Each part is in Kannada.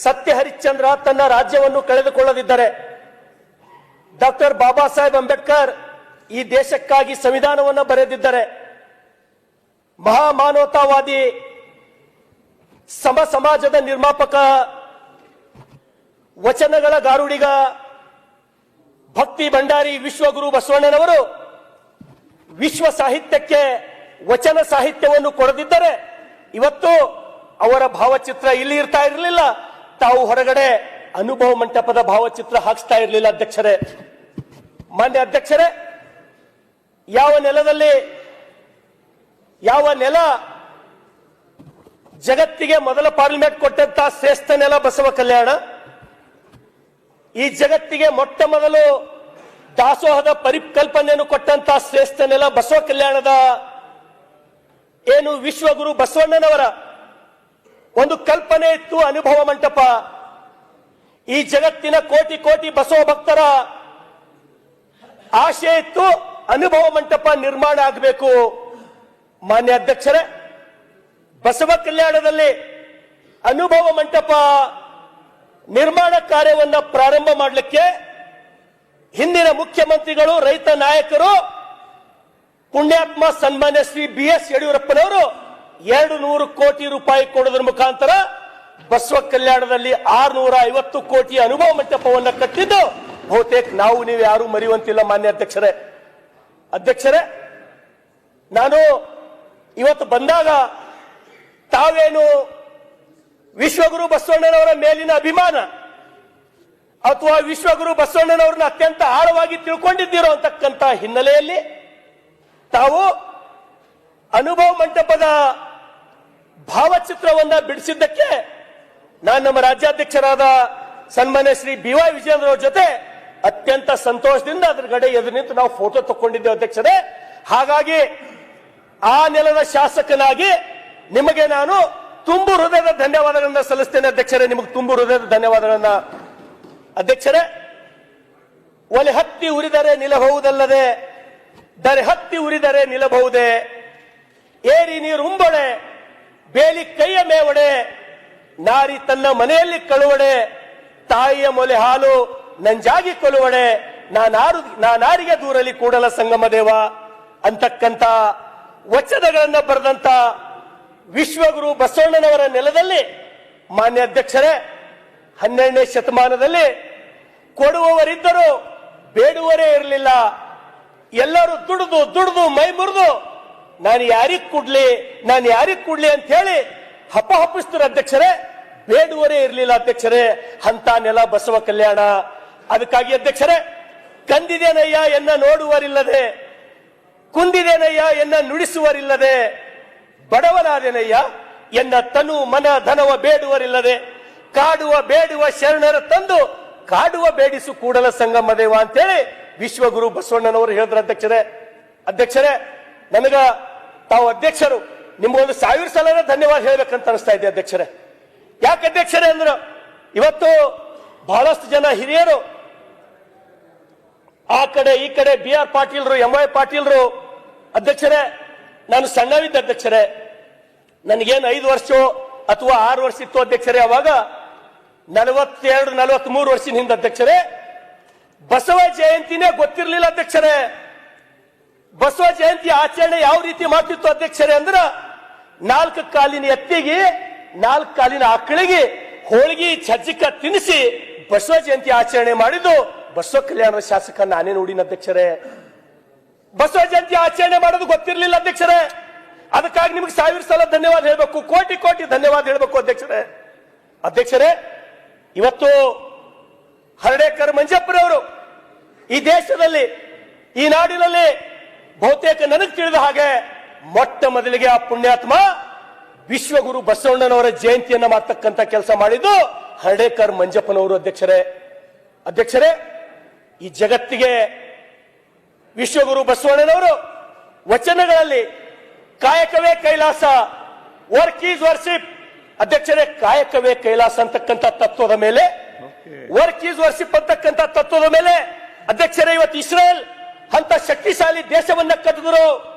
ಸತ್ಯ ಹರಿಶ್ಚಂದ್ರ ತನ್ನ ರಾಜ್ಯವನ್ನು ಕಳೆದುಕೊಳ್ಳದಿದ್ದರೆ ಡಾಕ್ಟರ್ ಬಾಬಾ ಸಾಹೇಬ್ ಅಂಬೇಡ್ಕರ್ ಈ ದೇಶಕ್ಕಾಗಿ ಸಂವಿಧಾನವನ್ನು ಬರೆದಿದ್ದರೆ ಮಹಾಮಾನವತಾವಾದಿ ಸಮ ಸಮಾಜದ ನಿರ್ಮಾಪಕ ವಚನಗಳ ಗಾರುಡಿಗ ಭಕ್ತಿ ಭಂಡಾರಿ ವಿಶ್ವಗುರು ಬಸವಣ್ಣನವರು ವಿಶ್ವ ಸಾಹಿತ್ಯಕ್ಕೆ ವಚನ ಸಾಹಿತ್ಯವನ್ನು ಕೊಡದಿದ್ದರೆ ಇವತ್ತು ಅವರ ಭಾವಚಿತ್ರ ಇಲ್ಲಿ ಇರ್ತಾ ಇರಲಿಲ್ಲ. ತಾವು ಹೊರಗಡೆ ಅನುಭವ ಮಂಟಪದ ಭಾವಚಿತ್ರ ಹಾಕಿಸ್ತಾ ಇರಲಿಲ್ಲ. ಅಧ್ಯಕ್ಷರೇ, ಮಾನ್ಯ ಅಧ್ಯಕ್ಷರೇ, ಯಾವ ನೆಲ ಜಗತ್ತಿಗೆ ಮೊದಲ ಪಾರ್ಲಿಮೆಂಟ್ ಕೊಟ್ಟಂತ ಶ್ರೇಷ್ಠ ನೆಲ ಬಸವ ಕಲ್ಯಾಣ, ಈ ಜಗತ್ತಿಗೆ ಮೊಟ್ಟ ಮೊದಲು ದಾಸೋಹದ ಪರಿಕಲ್ಪನೆಯನ್ನು ಕೊಟ್ಟಂತ ಶ್ರೇಷ್ಠ ನೆಲ ಬಸವ ಕಲ್ಯಾಣದ ಏನು ವಿಶ್ವಗುರು ಬಸವಣ್ಣನವರ ಒಂದು ಕಲ್ಪನೆ ಇತ್ತು, ಅನುಭವ ಮಂಟಪ. ಈ ಜಗತ್ತಿನ ಕೋಟಿ ಕೋಟಿ ಬಸವ ಭಕ್ತರ ಆಶೆ ಇತ್ತು, ಅನುಭವ ಮಂಟಪ ನಿರ್ಮಾಣ ಆಗಬೇಕು. ಮಾನ್ಯ ಅಧ್ಯಕ್ಷರೇ, ಬಸವ ಕಲ್ಯಾಣದಲ್ಲಿ ಅನುಭವ ಮಂಟಪ ನಿರ್ಮಾಣ ಕಾರ್ಯವನ್ನು ಪ್ರಾರಂಭ ಮಾಡಲಿಕ್ಕೆ ಹಿಂದಿನ ಮುಖ್ಯಮಂತ್ರಿಗಳು, ರೈತ ನಾಯಕರು, ಪುಣ್ಯಾತ್ಮ ಸನ್ಮಾನ್ಯ ಶ್ರೀ BS ಯಡಿಯೂರಪ್ಪನವರು 200 ಕೋಟಿ ರೂಪಾಯಿ ಕೊಡೋದ್ರ ಮುಖಾಂತರ ಬಸವ ಕಲ್ಯಾಣದಲ್ಲಿ 650 ಕೋಟಿ ಅನುಭವ ಮಂಟಪವನ್ನು ಕಟ್ಟಿದ್ದು ಬಹುತೇಕ ನಾವು ನೀವು ಯಾರು ಮರೆಯುವಂತಿಲ್ಲ. ಮಾನ್ಯ ಅಧ್ಯಕ್ಷರೇ, ನಾನು ಇವತ್ತು ಬಂದಾಗ ತಾವೇನು ವಿಶ್ವಗುರು ಬಸವಣ್ಣನವರ ಮೇಲಿನ ಅಭಿಮಾನ ಅಥವಾ ವಿಶ್ವಗುರು ಬಸವಣ್ಣನವರನ್ನ ಅತ್ಯಂತ ಆಳವಾಗಿ ತಿಳ್ಕೊಂಡಿದ್ದೀರೋ ಅಂತಕ್ಕಂಥ ಹಿನ್ನೆಲೆಯಲ್ಲಿ ತಾವು ಅನುಭವ ಮಂಟಪದ ಭಾವಚಿತ್ರವನ್ನ ಬಿಡಿಸಿದ್ದಕ್ಕೆ ನಾನು ನಮ್ಮ ರಾಜ್ಯಾಧ್ಯಕ್ಷರಾದ ಸನ್ಮಾನ್ಯ ಶ್ರೀ BY ವಿಜಯೇಂದ್ರ ಅವರ ಜೊತೆ ಅತ್ಯಂತ ಸಂತೋಷದಿಂದ ಅದರ ಗಡೆ ಎದುರು ನಿಂತು ನಾವು ಫೋಟೋ ತಗೊಂಡಿದ್ದೇವೆ ಅಧ್ಯಕ್ಷರೇ. ಹಾಗಾಗಿ ಆ ನೆಲದ ಶಾಸಕನಾಗಿ ನಿಮಗೆ ನಾನು ತುಂಬು ಹೃದಯದ ಧನ್ಯವಾದಗಳನ್ನ ಸಲ್ಲಿಸ್ತೇನೆ ಅಧ್ಯಕ್ಷರೇ. ನಿಮಗೆ ತುಂಬು ಹೃದಯದ ಧನ್ಯವಾದಗಳನ್ನ ಅಧ್ಯಕ್ಷರೇ. ಒಲೆ ಹತ್ತಿ ಉರಿದರೆ ನಿಲ್ಲಬಹುದಲ್ಲದೆ ದರೆ ಹತ್ತಿ ಉರಿದರೆ ನಿಲ್ಲಬಹುದೇ, ಏರಿ ನೀರು ಉಂಬೊಡೆ ಬೇಲಿ ಕೈಯ ಮೇವಡೆ, ನಾರಿ ತನ್ನ ಮನೆಯಲ್ಲಿ ಕಳುವಡೆ, ತಾಯಿಯ ಮೊಲೆ ಹಾಲು ನಂಜಾಗಿ ಕೊಲುವಡೆ, ನಾನಾರಿಗೆ ದೂರಲಿ ಕೂಡಲ ಸಂಗಮ ದೇವ ಅಂತಕ್ಕಂಥ ವಚನಗಳನ್ನ ಬರೆದಂತ ವಿಶ್ವಗುರು ಬಸವಣ್ಣನವರ ನೆಲದಲ್ಲಿ ಮಾನ್ಯ ಅಧ್ಯಕ್ಷರೇ 12ನೇ ಶತಮಾನದಲ್ಲಿ ಕೊಡುವವರಿದ್ದರೂ ಬೇಡುವರೇ ಇರಲಿಲ್ಲ. ಎಲ್ಲರೂ ದುಡಿದು ಮೈ ಮುರಿದು ನಾನು ಯಾರಿಗ್ ಕೊಡ್ಲಿ ಅಂತ ಹೇಳಿ ಹಪ್ಪಿಸ್ತಾರೆ ಅಧ್ಯಕ್ಷರೇ. ಬೇಡುವರೇ ಇರಲಿಲ್ಲ ಅಧ್ಯಕ್ಷರೇ ಅಂತ ನೆಲ ಬಸವ ಕಲ್ಯಾಣ. ಅದಕ್ಕಾಗಿ ಅಧ್ಯಕ್ಷರೇ, ಕಂದಿದೇನಯ್ಯ ಎನ್ನ ನೋಡುವರಿಲ್ಲದೆ, ಕುಂದಿದೇನಯ್ಯ ಎನ್ನ ನುಡಿಸುವರಿಲ್ಲದೆ, ಬಡವನಾದೇನಯ್ಯ ಎನ್ನ ತನು ಮನ ಧನವ ಬೇಡುವರಿಲ್ಲದೆ, ಕಾಡುವ ಬೇಡುವ ಶರಣರ ತಂದು ಕಾಡುವ ಬೇಡಿಸು ಕೂಡಲ ಸಂಗಮ ದೇವ ಅಂತೇಳಿ ವಿಶ್ವಗುರು ಬಸವಣ್ಣನವರು ಹೇಳಿದ್ರು ಅಧ್ಯಕ್ಷರೇ. ನನಗ ತಾವು ಅಧ್ಯಕ್ಷರು ನಿಮ್ಗೊಂದು 1000 ಸಲ ಧನ್ಯವಾದ ಹೇಳ್ಬೇಕಂತ ಅನಿಸ್ತಾ ಇದೆ ಅಧ್ಯಕ್ಷರೇ. ಯಾಕೆ ಅಧ್ಯಕ್ಷರೇ ಅಂದ್ರು, ಇವತ್ತು ಬಹಳಷ್ಟು ಜನ ಹಿರಿಯರು ಆ ಕಡೆ ಈ ಕಡೆ BR ಪಾಟೀಲ್ರು, MY ಪಾಟೀಲ್ರು ಅಧ್ಯಕ್ಷರೇ, ನಾನು ಸಣ್ಣವಿದ್ದ ಅಧ್ಯಕ್ಷರೇ, ನನಗೇನು 5 ವರ್ಷ ಅಥವಾ 6 ವರ್ಷ ಇತ್ತು ಅಧ್ಯಕ್ಷರೇ. ಅವಾಗ 42-43 ವರ್ಷದ ಹಿಂದೆ ಅಧ್ಯಕ್ಷರೇ ಬಸವ ಜಯಂತಿನೇ ಗೊತ್ತಿರಲಿಲ್ಲ ಅಧ್ಯಕ್ಷರೇ. ಬಸವ ಜಯಂತಿ ಆಚರಣೆ ಯಾವ ರೀತಿ ಮಾಡ್ತಿತ್ತು ಅಧ್ಯಕ್ಷರೇ ಅಂದ್ರ, 4 ಕಾಲಿನ ಎತ್ತಿಗೆ 4 ಕಾಲಿನ ಆಕಳಿಗೆ ಹೋಳಿಗೆ ಚಜ್ಜಿಕ ತಿನ್ನಿಸಿ ಬಸವ ಜಯಂತಿ ಆಚರಣೆ ಮಾಡಿದ್ದು ಬಸವ ಕಲ್ಯಾಣದ ಶಾಸಕ ನಾನೇ ನೋಡಿನ ಅಧ್ಯಕ್ಷರೇ. ಬಸವ ಜಯಂತಿ ಆಚರಣೆ ಮಾಡೋದು ಗೊತ್ತಿರಲಿಲ್ಲ ಅಧ್ಯಕ್ಷರೇ. ಅದಕ್ಕಾಗಿ ನಿಮಗೆ 1000 ಸಲ ಧನ್ಯವಾದ ಹೇಳಬೇಕು, ಕೋಟಿ ಕೋಟಿ ಧನ್ಯವಾದ ಹೇಳಬೇಕು ಅಧ್ಯಕ್ಷರೇ. ಇವತ್ತು ಹರ್ಡೇಕರ್ ಮಂಜಪ್ಪರವರು ಈ ದೇಶದಲ್ಲಿ, ಈ ನಾಡಿನಲ್ಲಿ ಬಹುತೇಕ ನನಗೆ ತಿಳಿದ ಹಾಗೆ ಮೊಟ್ಟ ಮೊದಲಿಗೆ ಆ ಪುಣ್ಯಾತ್ಮ ವಿಶ್ವಗುರು ಬಸವಣ್ಣನವರ ಜಯಂತಿಯನ್ನ ಮಾಡ್ತಕ್ಕಂಥ ಕೆಲಸ ಮಾಡಿದ್ದು ಹರ್ಡೇಕರ್ ಮಂಜಪ್ಪನವರು ಅಧ್ಯಕ್ಷರೇ. ಈ ಜಗತ್ತಿಗೆ ವಿಶ್ವಗುರು ಬಸವಣ್ಣನವರು ವಚನಗಳಲ್ಲಿ ಕಾಯಕವೇ ಕೈಲಾಸ, ವರ್ಕ್ ಈಸ್ ವರ್ಶಿಪ್ ಅಧ್ಯಕ್ಷರೇ, ಕಾಯಕವೇ ಕೈಲಾಸ ಅಂತಕ್ಕಂಥ ತತ್ವದ ಮೇಲೆ, ವರ್ಕ್ ಈಸ್ ವರ್ಶಿಪ್ ಅಂತಕ್ಕಂಥ ತತ್ವದ ಮೇಲೆ ಅಧ್ಯಕ್ಷರೇ ಇವತ್ತು ಇಸ್ರೇಲ್ ಅಂತ ಶಕ್ತಿಶಾಲಿ ದೇಶವನ್ನ ಕಟ್ಟಿದ್ರು,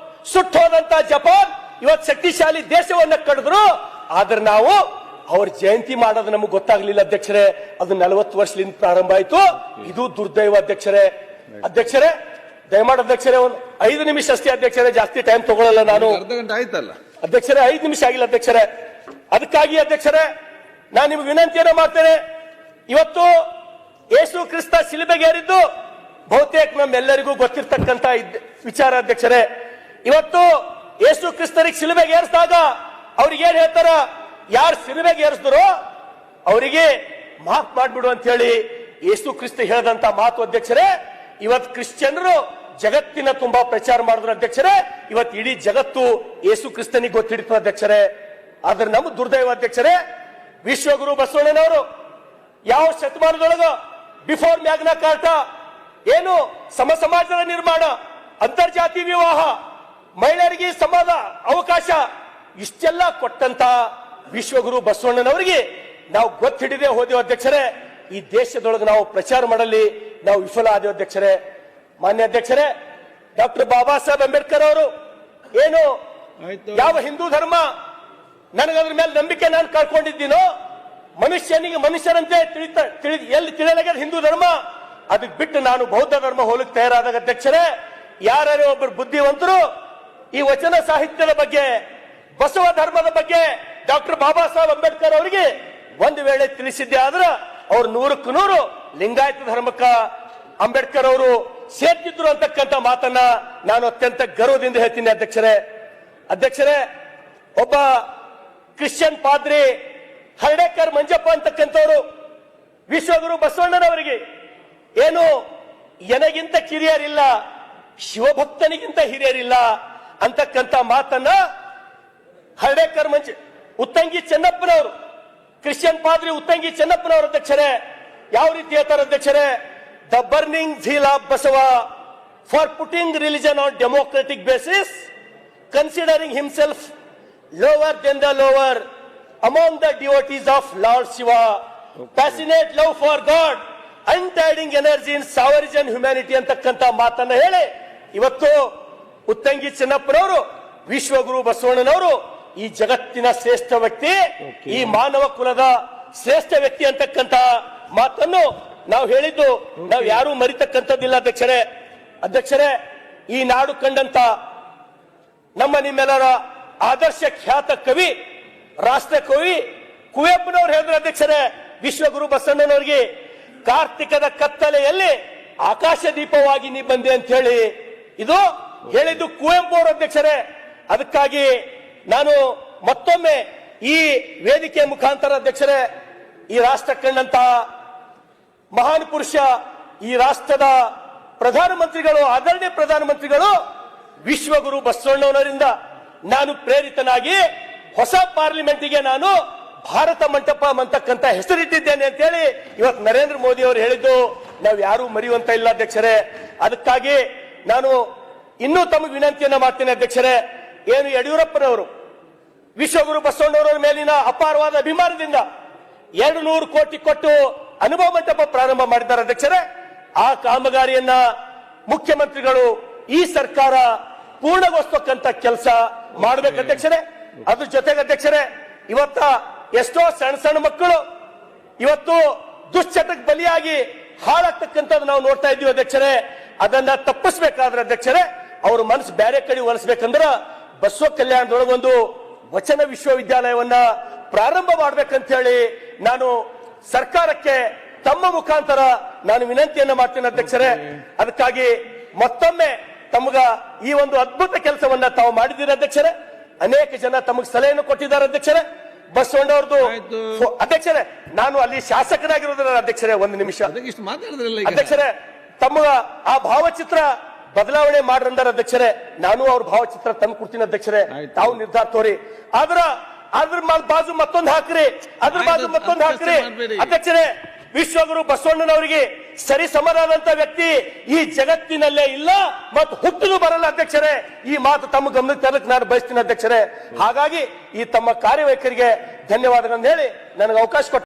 ಸುಟ್ಟೋದಂತ ಜಪಾನ್ ಇವತ್ತು ಶಕ್ತಿಶಾಲಿ ದೇಶವನ್ನ ಕಟ್ಟಿದ್ರು. ಆದ್ರೆ ನಾವು ಅವ್ರ ಜಯಂತಿ ಮಾಡೋದು ನಮಗೆ ಗೊತ್ತಾಗ್ಲಿಲ್ಲ ಅಧ್ಯಕ್ಷರೇ. ಅದು 40 ವರ್ಷದಿಂದ ಪ್ರಾರಂಭ ಆಯ್ತು. ಇದು ದುರ್ದೈವ ಅಧ್ಯಕ್ಷರೇ. ಅಧ್ಯಕ್ಷರೇ ದಯಮಾಡಿ ಅಧ್ಯಕ್ಷರೇ, ಒಂದು 5 ನಿಮಿಷ ಅಷ್ಟೇ ಅಧ್ಯಕ್ಷರೇ, ಜಾಸ್ತಿ ಟೈಮ್ ತಗೊಳ್ಳಲ್ಲ ನಾನು. ಅರ್ಧ ಗಂಟೆ ಆಯ್ತಲ್ಲ ಅಧ್ಯಕ್ಷರೇ, 5 ನಿಮಿಷ ಆಗಿಲ್ಲ ಅಧ್ಯಕ್ಷರೇ. ಅದಕ್ಕಾಗಿ ಅಧ್ಯಕ್ಷರೇ ನಾನು ನಿಮ್ಗೆ ವಿನಂತಿಯನ್ನು ಮಾಡ್ತೇನೆ. ಇವತ್ತು ಯೇಸು ಕ್ರಿಸ್ತ ಶಿಲುಬೆಗೇರಿದ್ದು ಬಹುತೇಕ ನಮ್ಮೆಲ್ಲರಿಗೂ ಗೊತ್ತಿರ್ತಕ್ಕಂತ ವಿಚಾರ ಅಧ್ಯಕ್ಷರೇ. ಇವತ್ತು ಯೇಸು ಕ್ರಿಸ್ತರಿಗೆ ಶಿಲುಬೆಗೆ ಏರಿಸಿದಾಗ ಅವ್ರಿಗೆ ಏನ್ ಹೇಳ್ತಾರ, ಯಾರು ಶಿಲುಬೆಗೆ ಏರಿಸಿದ್ರು ಅವರಿಗೆ ಮಾಫ್ ಮಾಡ್ಬಿಡು ಅಂತ ಹೇಳಿ ಯೇಸು ಕ್ರಿಸ್ತ ಹೇಳದಂತ ಮಾತು ಅಧ್ಯಕ್ಷರೇ. ಇವತ್ತು ಕ್ರಿಶ್ಚಿಯನರು ಜಗತ್ತಿನ ತುಂಬಾ ಪ್ರಚಾರ ಮಾಡಿದ್ರು ಅಧ್ಯಕ್ಷರೇ. ಇವತ್ತು ಇಡೀ ಜಗತ್ತು ಯೇಸು ಕ್ರಿಸ್ತನಿಗೆ ಗೊತ್ತಿಡ್ತು ಅಧ್ಯಕ್ಷರೇ. ಆದ್ರೆ ನಮ್ಮ ದುರ್ದೈವ ಅಧ್ಯಕ್ಷರೇ, ವಿಶ್ವಗುರು ಬಸವಣ್ಣನವರು ಯಾವ ಶತಮಾನದೊಳಗ ಬಿಫೋರ್ ಮ್ಯಾಗ್ನಾ ಕಾರ್ಟಾ ಏನು ಸಮಾಜದ ನಿರ್ಮಾಣ, ಅಂತರ್ಜಾತಿ ವಿವಾಹ, ಮಹಿಳೆಯರಿಗೆ ಸಮಾನ ಅವಕಾಶ ಇಷ್ಟೆಲ್ಲ ಕೊಟ್ಟಂತ ವಿಶ್ವಗುರು ಬಸವಣ್ಣನವರಿಗೆ ನಾವು ಗೊತ್ತಿಡದೆ ಹೋದೆವು ಅಧ್ಯಕ್ಷರೇ. ಈ ದೇಶದೊಳಗೆ ನಾವು ಪ್ರಚಾರ ಮಾಡಲಿ ನಾವು ವಿಫಲ ಆದೇವು ಅಧ್ಯಕ್ಷರೇ. ಮಾನ್ಯ ಅಧ್ಯಕ್ಷರೇ, ಡಾಕ್ಟರ್ ಬಾಬಾ ಸಾಹೇಬ್ ಅಂಬೇಡ್ಕರ್ ಅವರು ಏನು ಯಾವ ಹಿಂದೂ ಧರ್ಮ ನನಗದ್ರ ಮೇಲೆ ನಂಬಿಕೆ ನಾನು ಕಳ್ಕೊಂಡಿದ್ದೀನೋ, ಮನುಷ್ಯರಂತೆ ಎಲ್ಲಿ ತಿಳಿಯಲಾಗ ಹಿಂದೂ ಧರ್ಮ, ಅದಕ್ಕೆ ಬಿಟ್ಟು ನಾನು ಬೌದ್ಧ ಧರ್ಮ ಹೋಲಕ್ಕೆ ತಯಾರಾದಾಗ ಅಧ್ಯಕ್ಷರೇ, ಯಾರ್ಯಾರೋ ಒಬ್ಬರು ಬುದ್ಧಿವಂತರು ಈ ವಚನ ಸಾಹಿತ್ಯದ ಬಗ್ಗೆ, ಬಸವ ಧರ್ಮದ ಬಗ್ಗೆ ಡಾಕ್ಟರ್ ಬಾಬಾ ಸಾಹೇಬ್ ಅಂಬೇಡ್ಕರ್ ಅವರಿಗೆ ಒಂದು ವೇಳೆ ತಿಳಿಸಿದ್ದೆ ಆದ್ರೆ ಅವ್ರು 100ಕ್ಕೆ 100 ಲಿಂಗಾಯತ ಧರ್ಮಕ್ಕ ಅಂಬೇಡ್ಕರ್ ಅವರು ಸೇರ್ತಿದ್ರು ಅಂತಕ್ಕಂಥ ಮಾತನ್ನ ನಾನು ಅತ್ಯಂತ ಗರ್ವದಿಂದ ಹೇಳ್ತೀನಿ ಅಧ್ಯಕ್ಷರೇ. ಅಧ್ಯಕ್ಷರೇ, ಒಬ್ಬ ಕ್ರಿಶ್ಚಿಯನ್ ಪಾದ್ರಿ ಹರ್ಡೇಕರ್ ಮಂಜಪ್ಪ ಅಂತಕ್ಕಂಥವ್ರು ವಿಶ್ವಗುರು ಬಸವಣ್ಣನವರಿಗೆ ಏನು ಎನಗಿಂತ ಕಿರಿಯರಿಲ್ಲ, ಶಿವಭಕ್ತನಿಗಿಂತ ಹಿರಿಯರಿಲ್ಲ ಅಂತಕ್ಕಂಥ ಮಾತನ್ನ ಹರ್ಡೇಕರ್ ಉತ್ತಂಗಿ ಚೆನ್ನಪ್ಪನವರು, ಕ್ರಿಶ್ಚಿಯನ್ ಪಾದ್ರಿ ಉತ್ತಂಗಿ ಚೆನ್ನಪ್ಪನವರು ಅಧ್ಯಕ್ಷರೇ ಯಾವ ರೀತಿ ಹೇಳ್ತಾರೆ ಅಧ್ಯಕ್ಷರೇ, the burning zeal of Basava for putting religion on democratic basis, considering himself lower than the lower among the devotees of Lord Shiva, passionate love for God, untiring energy in sovereign humanity ಅಂತಕ್ಕಂಥ ಮಾತನ್ನ ಹೇಳಿ ಇವತ್ತು ಉತ್ತಂಗಿ ಚೆನ್ನಪ್ಪನವರು ವಿಶ್ವಗುರು ಬಸವಣ್ಣನವರು ಈ ಜಗತ್ತಿನ ಶ್ರೇಷ್ಠ ವ್ಯಕ್ತಿ, ಈ ಮಾನವ ಕುಲದ ಶ್ರೇಷ್ಠ ವ್ಯಕ್ತಿ ಅಂತಕ್ಕಂಥ ಮಾತನ್ನು ನಾವು ಹೇಳಿದ್ದು ನಾವು ಯಾರು ಮರಿತಕ್ಕಂಥದ್ದಿಲ್ಲ ಅಧ್ಯಕ್ಷರೇ. ಅಧ್ಯಕ್ಷರೇ, ಈ ನಾಡು ಕಂಡಂತ ನಮ್ಮ ನಿಮ್ಮೆಲ್ಲರ ಆದರ್ಶ ಖ್ಯಾತ ಕವಿ, ರಾಷ್ಟ್ರ ಕವಿ ಕುವೆಂಪುನವರು ಹೇಳಿದ್ರು ಅಧ್ಯಕ್ಷರೇ, ವಿಶ್ವಗುರು ಬಸವಣ್ಣನವರಿಗೆ ಕಾರ್ತಿಕದ ಕತ್ತಲೆಯಲ್ಲಿ ಆಕಾಶ ದೀಪವಾಗಿ ನೀ ಬಂದೆ ಅಂತ ಹೇಳಿ ಇದು ಹೇಳಿದ್ದು ಕುವೆಂಪು ಅವರು ಅಧ್ಯಕ್ಷರೇ. ಅದಕ್ಕಾಗಿ ನಾನು ಮತ್ತೊಮ್ಮೆ ಈ ವೇದಿಕೆ ಮುಖಾಂತರ ಅಧ್ಯಕ್ಷರೇ, ಈ ರಾಷ್ಟ್ರ ಕಂಡಂತ ಮಹಾನ್ ಪುರುಷ, ಈ ರಾಷ್ಟ್ರದ ಪ್ರಧಾನಮಂತ್ರಿಗಳು, ಆದರಣೀಯ ಪ್ರಧಾನಮಂತ್ರಿಗಳು ವಿಶ್ವಗುರು ಬಸವಣ್ಣನವರಿಂದ ನಾನು ಪ್ರೇರಿತನಾಗಿ ಹೊಸ ಪಾರ್ಲಿಮೆಂಟ್ಗೆ ನಾನು ಭಾರತ ಮಂಟಪ ಅಂತಕ್ಕಂಥ ಹೆಸರಿಟ್ಟಿದ್ದೇನೆ ಅಂತ ಹೇಳಿ ಇವತ್ತು ನರೇಂದ್ರ ಮೋದಿ ಅವರು ಹೇಳಿದ್ದು ನಾವು ಯಾರು ಮರೆಯುವಂತ ಇಲ್ಲ ಅಧ್ಯಕ್ಷರೇ. ಅದಕ್ಕಾಗಿ ನಾನು ಇನ್ನೂ ತಮಗೆ ವಿನಂತಿಯನ್ನ ಮಾಡ್ತೇನೆ ಅಧ್ಯಕ್ಷರೇ. ಏನು ಯಡಿಯೂರಪ್ಪನವರು ವಿಶ್ವಗುರು ಬಸವಣ್ಣವರ ಮೇಲಿನ ಅಪಾರವಾದ ಅಭಿಮಾನದಿಂದ 200 ಕೋಟಿ ಕೊಟ್ಟು ಅನುಭವ ಮಂಟಪ ಪ್ರಾರಂಭ ಮಾಡಿದ್ದಾರೆ ಅಧ್ಯಕ್ಷರೇ. ಆ ಕಾಮಗಾರಿಯನ್ನ ಮುಖ್ಯಮಂತ್ರಿಗಳು, ಈ ಸರ್ಕಾರ ಪೂರ್ಣಗೊಳಿಸತಕ್ಕಂತ ಕೆಲಸ ಮಾಡಬೇಕು ಅಧ್ಯಕ್ಷರೇ. ಅದ್ರ ಜೊತೆಗೆ ಅಧ್ಯಕ್ಷರೇ, ಇವತ್ತ ಎಷ್ಟೋ ಸಣ್ಣ ಮಕ್ಕಳು ಇವತ್ತು ದುಶ್ಚಟಕ್ಕೆ ಬಲಿಯಾಗಿ ಹಾಳಾಗ್ತಕ್ಕಂಥದ್ದು ನಾವು ನೋಡ್ತಾ ಇದ್ದೀವಿ ಅಧ್ಯಕ್ಷರೇ. ಅದನ್ನ ತಪ್ಪಿಸಬೇಕಾದ್ರೆ ಅಧ್ಯಕ್ಷರೇ, ಅವ್ರ ಮನಸ್ಸು ಬೇರೆ ಕಡೆ ಒಲಿಸ್ಬೇಕಂದ್ರ ಬಸವ ಕಲ್ಯಾಣದೊಳಗೊಂದು ವಚನ ವಿಶ್ವವಿದ್ಯಾಲಯವನ್ನ ಪ್ರಾರಂಭ ಮಾಡ್ಬೇಕಂತ ಹೇಳಿ ನಾನು ಸರ್ಕಾರಕ್ಕೆ ತಮ್ಮ ಮುಖಾಂತರ ನಾನು ವಿನಂತಿಯನ್ನ ಮಾಡ್ತೇನೆ ಅಧ್ಯಕ್ಷರೇ. ಅದಕ್ಕಾಗಿ ಮತ್ತೊಮ್ಮೆ ತಮಗ ಈ ಒಂದು ಅದ್ಭುತ ಕೆಲಸವನ್ನ ತಾವು ಮಾಡಿದ್ದೀರಿ ಅಧ್ಯಕ್ಷರೇ. ಅನೇಕ ಜನ ತಮಗೆ ಸಲಹೆಯನ್ನು ಕೊಟ್ಟಿದ್ದಾರೆ ಅಧ್ಯಕ್ಷರೇ. ಬಸವಣ್ಣವ್ರದ್ದು ಅಧ್ಯಕ್ಷರೇ, ನಾನು ಅಲ್ಲಿ ಶಾಸಕರಾಗಿರೋದ್ರ ಅಧ್ಯಕ್ಷರೇ, ಒಂದು ನಿಮಿಷ ಅಧ್ಯಕ್ಷರೇ, ತಮ್ಮ ಆ ಭಾವಚಿತ್ರ ಬದಲಾವಣೆ ಮಾಡ್ರಂದಾರ ಅಧ್ಯಕ್ಷರೇ. ನಾನು ಅವ್ರ ಭಾವಚಿತ್ರ ತಂದು ಕೊಡ್ತೀನಿ ಅಧ್ಯಕ್ಷರೇ, ತಾವು ನಿರ್ಧಾರ ತೋರಿ. ಅದ್ರ ಬಾಜು ಮತ್ತೊಂದು ಹಾಕ್ರಿ, ಅದ್ರ ಬಾಜು ಮತ್ತೊಂದು ಹಾಕ್ರಿ ಅಧ್ಯಕ್ಷರೇ. ವಿಶ್ವಗುರು ಬಸವಣ್ಣನವರಿಗೆ ಸರಿ ಸಮನಾದಂತ ವ್ಯಕ್ತಿ ಈ ಜಗತ್ತಿನಲ್ಲೇ ಇಲ್ಲ ಮತ್ತು ಹುಟ್ಟಲು ಬರಲ್ಲ ಅಧ್ಯಕ್ಷರೇ. ಈ ಮಾತು ತಮ್ಮ ಗಮನಕ್ಕೆ ತರಲಿಕ್ಕೆ ನಾನು ಬಯಸ್ತೀನಿ ಅಧ್ಯಕ್ಷರೇ. ಹಾಗಾಗಿ ಈ ತಮ್ಮ ಕಾರ್ಯವೈಖರಿಗೆ ಧನ್ಯವಾದಗಳನ್ನು ಹೇಳಿ ನನಗೆ ಅವಕಾಶ ಕೊಟ್ಟು